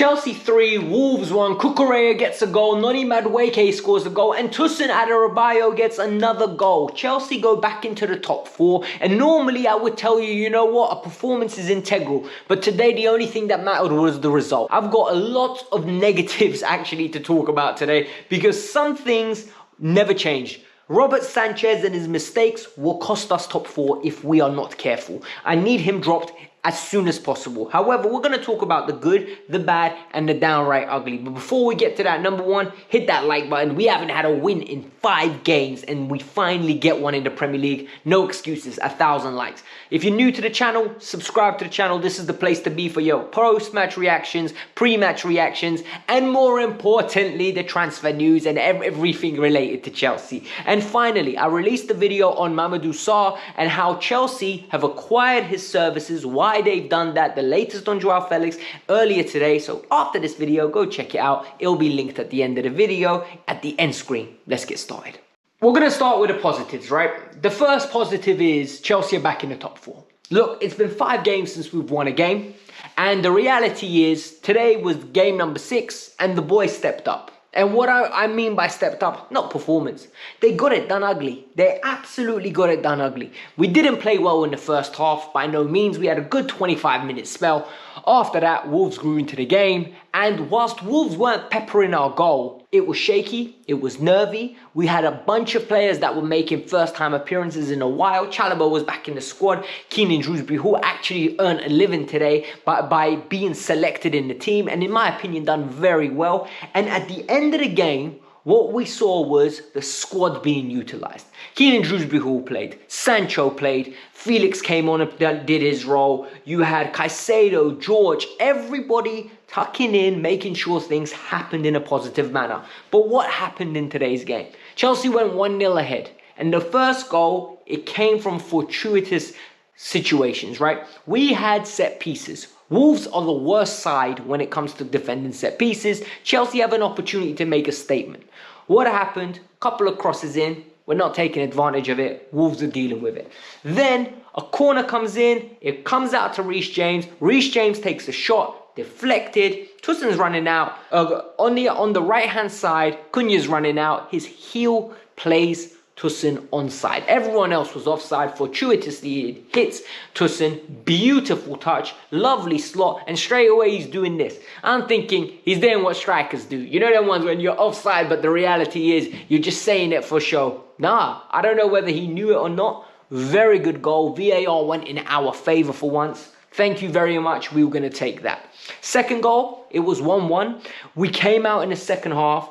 Chelsea 3, Wolves 1, Cucurella gets a goal, Noni Madueke scores a goal, and Tosin Carabao gets another goal. Chelsea go back into the top 4, and normally I would tell you, you know what, a performance is integral, but today the only thing that mattered was the result. I've got a lot of negatives actually to talk about today, because some things never changed. Robert Sanchez and his mistakes will cost us top 4 if we are not careful. I need him dropped as soon as possible. However, we're going to talk about the good, the bad, and the downright ugly. But before we get to that, number 1, hit that like button. We haven't had a win in 5 games, and we finally get one in the Premier League. No excuses, 1,000 likes. If you're new to the channel, subscribe to the channel. This is the place to be for your post-match reactions, pre-match reactions, and more importantly, the transfer news and everything related to Chelsea. And finally, I released a video on Mamadou Sarr and how Chelsea have acquired his services, why they've done that, the latest on Joao Felix earlier today. So after this video, go check it out. It'll be linked at the end of the video at the end screen. Let's get started. We're going to start with the positives, right? The first positive is Chelsea are back in the top 4. Look, it's been 5 games since we've won a game. And the reality is today was game number 6 and the boys stepped up. And what I mean by stepped up, not performance. They got it done ugly. They absolutely got it done ugly. We didn't play well in the first half, by no means. We had a good 25-minute spell. After that, Wolves grew into the game. And whilst Wolves weren't peppering our goal, it was shaky, it was nervy. We had a bunch of players that were making first-time appearances in a while. Carabao was back in the squad. Keenan Shrewsbury, who actually earned a living today by being selected in the team, and in my opinion, done very well. And at the end of the game, what we saw was the squad being utilised. Keenan Shrewsbury, who played, Sancho played, Felix came on and did his role. You had Caicedo, George, everybody tucking in, making sure things happened in a positive manner. But what happened in today's game? Chelsea went 1-0 ahead. And the first goal, it came from fortuitous situations, right? We had set pieces. Wolves are the worst side when it comes to defending set pieces. Chelsea have an opportunity to make a statement. What happened? A couple of crosses in. We're not taking advantage of it. Wolves are dealing with it. Then a corner comes in. It comes out to Reece James. Reece James takes a shot. Deflected. Tosin's running out. On the right-hand side, Cunha's running out. His heel plays Tosin onside. Everyone else was offside. Fortuitously, it hits Tosin. Beautiful touch. Lovely slot. And straight away, he's doing this. I'm thinking he's doing what strikers do. You know them ones when you're offside, but the reality is you're just saying it for show. Nah, I don't know whether he knew it or not. Very good goal. VAR went in our favour for once. Thank you very much. We were going to take that. Second goal, it was 1-1. We came out in the second half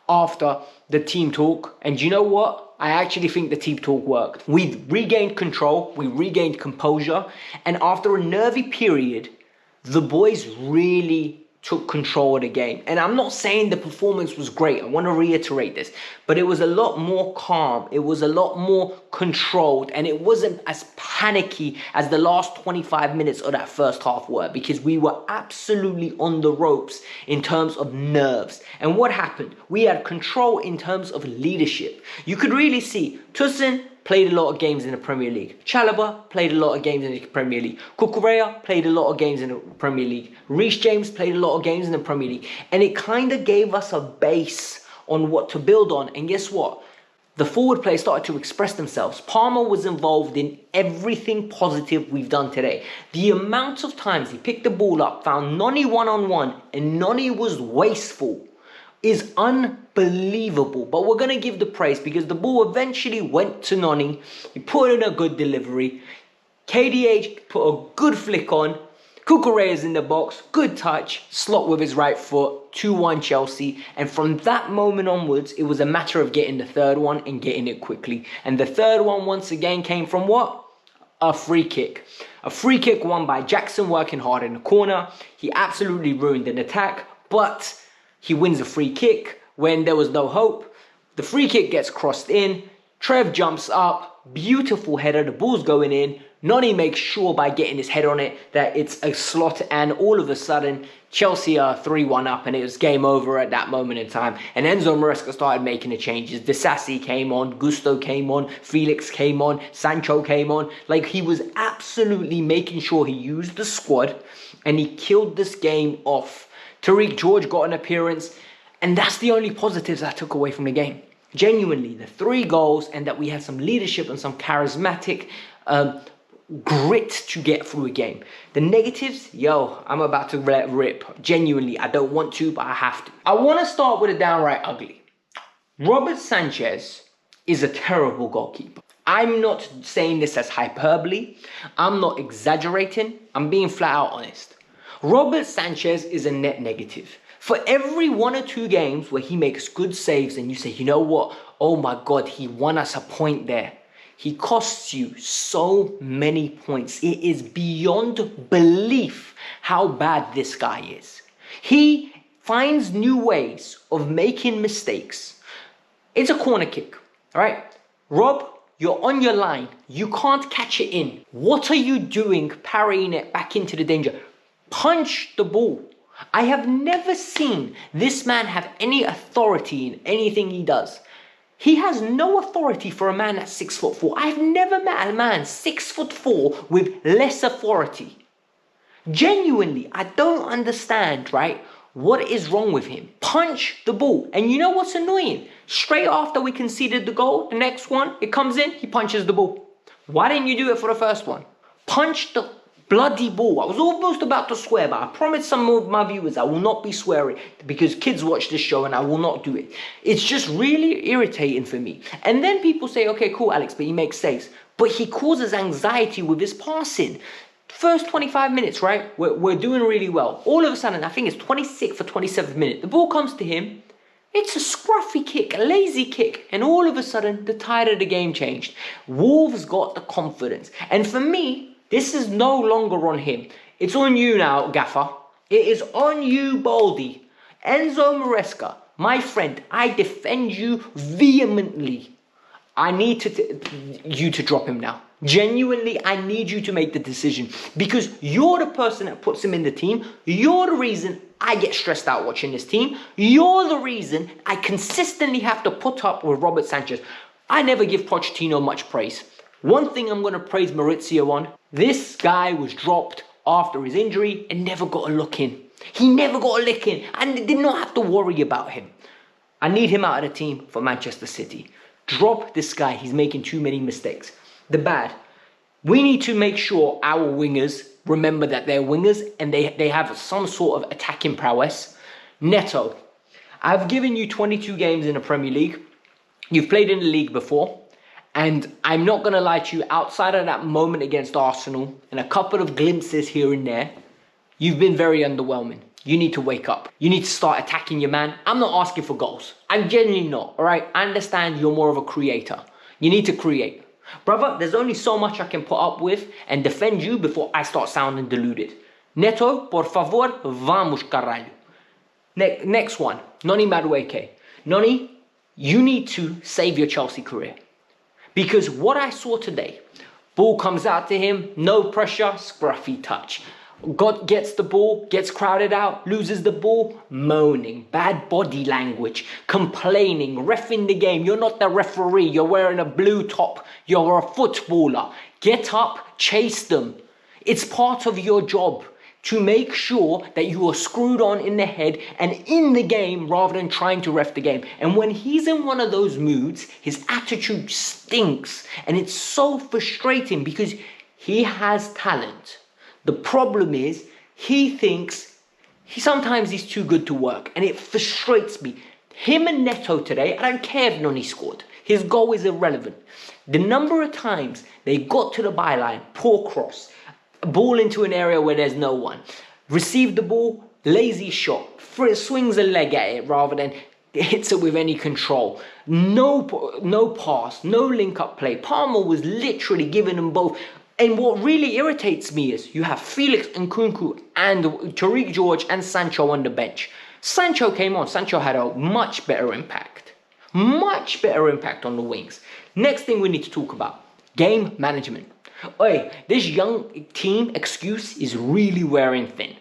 after the team talk. And you know what? I actually think the team talk worked. We regained control. We regained composure. And after a nervy period, the boys really took control of the game. And I'm not saying the performance was great. I want to reiterate this. But it was a lot more calm. It was a lot more controlled. And it wasn't as panicky as the last 25 minutes of that first half were. Because we were absolutely on the ropes in terms of nerves. And what happened? We had control in terms of leadership. You could really see Tosin played a lot of games in the Premier League. Chalobah played a lot of games in the Premier League. Cucurella played a lot of games in the Premier League. Reece James played a lot of games in the Premier League. And it kind of gave us a base on what to build on. And guess what? The forward players started to express themselves. Palmer was involved in everything positive we've done today. The amount of times he picked the ball up, found Noni one-on-one, and Noni was wasteful is unbelievable. But we're going to give the praise because the ball eventually went to Noni. He put in a good delivery. KDH put a good flick on. Cucurella's in the box. Good touch. Slot with his right foot. 2-1 Chelsea. And from that moment onwards, it was a matter of getting the third one and getting it quickly. And the third one once again came from what? A free kick. A free kick won by Jackson working hard in the corner. He absolutely ruined an attack. But he wins a free kick when there was no hope. The free kick gets crossed in. Trev jumps up. Beautiful header. The ball's going in. Noni makes sure by getting his head on it that it's a slot. And all of a sudden, Chelsea are 3-1 up. And it was game over at that moment in time. And Enzo Maresca started making the changes. Disasi came on. Gusto came on. Felix came on. Sancho came on. Like, he was absolutely making sure he used the squad. And he killed this game off Tariq George got an appearance, and that's the only positives I took away from the game. Genuinely, the 3 goals, and that we had some leadership and some charismatic grit to get through a game. The negatives, I'm about to let rip. Genuinely, I don't want to, but I have to. I want to start with a downright ugly. Robert Sanchez is a terrible goalkeeper. I'm not saying this as hyperbole. I'm not exaggerating. I'm being flat out honest. Robert Sanchez is a net negative. For every 1 or 2 games where he makes good saves and you say, you know what? Oh my God, he won us a point there. He costs you so many points. It is beyond belief how bad this guy is. He finds new ways of making mistakes. It's a corner kick, all right? Rob, you're on your line. You can't catch it in. What are you doing parrying it back into the danger? Punch the ball. I have never seen this man have any authority in anything he does. He has no authority for a man that's 6'4". I've never met a man 6'4" with less authority. Genuinely, I don't understand, right? What is wrong with him? Punch the ball. And you know what's annoying? Straight after we conceded the goal, the next one, it comes in, he punches the ball. Why didn't you do it for the first one? Punch the bloody ball. I was almost about to swear, but I promised some of my viewers I will not be swearing because kids watch this show and I will not do it. It's just really irritating for me. And then people say, okay, cool, Alex, but he makes saves. But he causes anxiety with his passing. First 25 minutes, right? We're doing really well. All of a sudden, I think it's 26th or 27th minute. The ball comes to him. It's a scruffy kick, a lazy kick. And all of a sudden, the tide of the game changed. Wolves got the confidence. And for me, this is no longer on him. It's on you now, Gaffer. It is on you, Baldy. Enzo Maresca, my friend, I defend you vehemently. I need you to drop him now. Genuinely, I need you to make the decision because you're the person that puts him in the team. You're the reason I get stressed out watching this team. You're the reason I consistently have to put up with Robert Sanchez. I never give Pochettino much praise. One thing I'm going to praise Maurizio on, this guy was dropped after his injury and never got a look in. He never got a lick in and did not have to worry about him. I need him out of the team for Manchester City. Drop this guy. He's making too many mistakes. The bad. We need to make sure our wingers remember that they're wingers and they have some sort of attacking prowess. Neto. I've given you 22 games in the Premier League. You've played in the league before. And I'm not going to lie to you, outside of that moment against Arsenal and a couple of glimpses here and there, you've been very underwhelming. You need to wake up. You need to start attacking your man. I'm not asking for goals. I'm genuinely not, all right? I understand you're more of a creator. You need to create. Brother, there's only so much I can put up with and defend you before I start sounding deluded. Neto, por favor, vamos caralho. Next one, Noni Madueke. Noni, you need to save your Chelsea career. Because what I saw today, ball comes out to him, no pressure, scruffy touch. God gets the ball, gets crowded out, loses the ball, moaning, bad body language, complaining, reffing the game. You're not the referee, you're wearing a blue top, you're a footballer. Get up, chase them. It's part of your job to make sure that you are screwed on in the head and in the game rather than trying to ref the game. And when he's in one of those moods, his attitude stinks. And it's so frustrating because he has talent. The problem is he thinks sometimes he's too good to work. And it frustrates me. Him and Neto today, I don't care if Noni scored. His goal is irrelevant. The number of times they got to the byline, poor cross, ball into an area where there's no one. Receive the ball, lazy shot. Swings a leg at it rather than hits it with any control. No pass, no link-up play. Palmer was literally giving them both. And what really irritates me is you have Felix Nkunku and Tariq George and Sancho on the bench. Sancho came on. Sancho had a much better impact. Much better impact on the wings. Next thing we need to talk about, game management. Oi, this young team excuse is really wearing thin.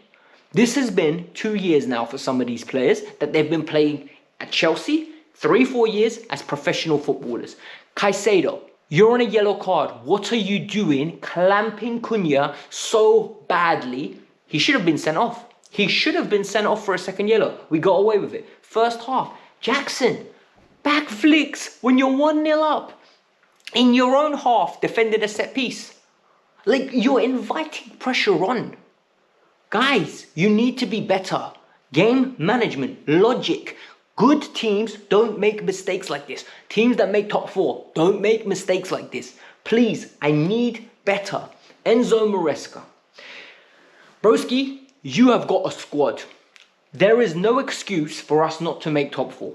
This has been 2 years now for some of these players that they've been playing at Chelsea, 3-4 years as professional footballers. Caicedo, you're on a yellow card. What are you doing clamping Cunha so badly? He should have been sent off. He should have been sent off for a second yellow. We got away with it. First half, Jackson, back flicks when you're 1-0 up. In your own half, defended a set piece. Like, you're inviting pressure on. Guys, you need to be better. Game management, logic. Good teams don't make mistakes like this. Teams that make top 4 don't make mistakes like this. Please, I need better. Enzo Maresca. Broski, you have got a squad. There is no excuse for us not to make top 4.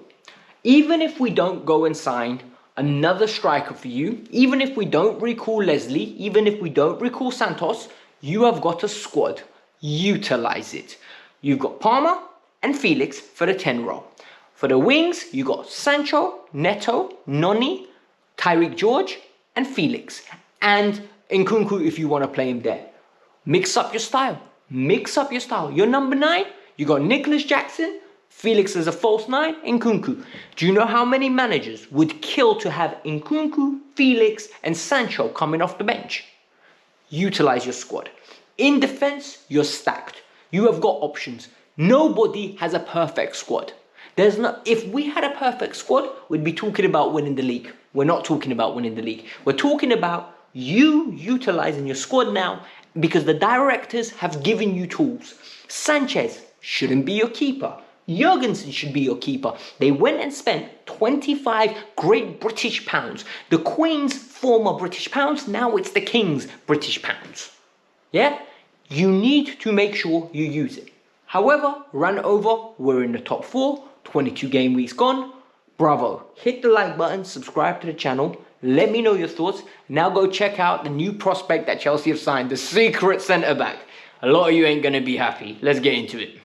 Even if we don't go and sign another striker for you, even if we don't recall Leslie, even if we don't recall Santos, you have got a squad. Utilize it. You've got Palmer and Felix for the 10 role. For the wings, you got Sancho, Neto, Noni, Tyreek George, and Felix. And Nkunku if you want to play him there. Mix up your style. Mix up your style. Your number 9, you got Nicholas Jackson, Felix as a false 9, Nkunku. Do you know how many managers would kill to have Nkunku, Felix, and Sancho coming off the bench? Utilize your squad. In defense, you're stacked. You have got options. Nobody has a perfect squad. If we had a perfect squad, we'd be talking about winning the league. We're not talking about winning the league. We're talking about you utilizing your squad now because the directors have given you tools. Sanchez shouldn't be your keeper. Jurgensen should be your keeper. They went and spent 25 great British pounds. The Queen's former British pounds, now it's the King's British pounds. Yeah? You need to make sure you use it. However, run over, we're in the top 4, 22 game weeks gone. Bravo. Hit the like button, subscribe to the channel. Let me know your thoughts. Now go check out the new prospect that Chelsea have signed, the secret centre-back. A lot of you ain't going to be happy. Let's get into it.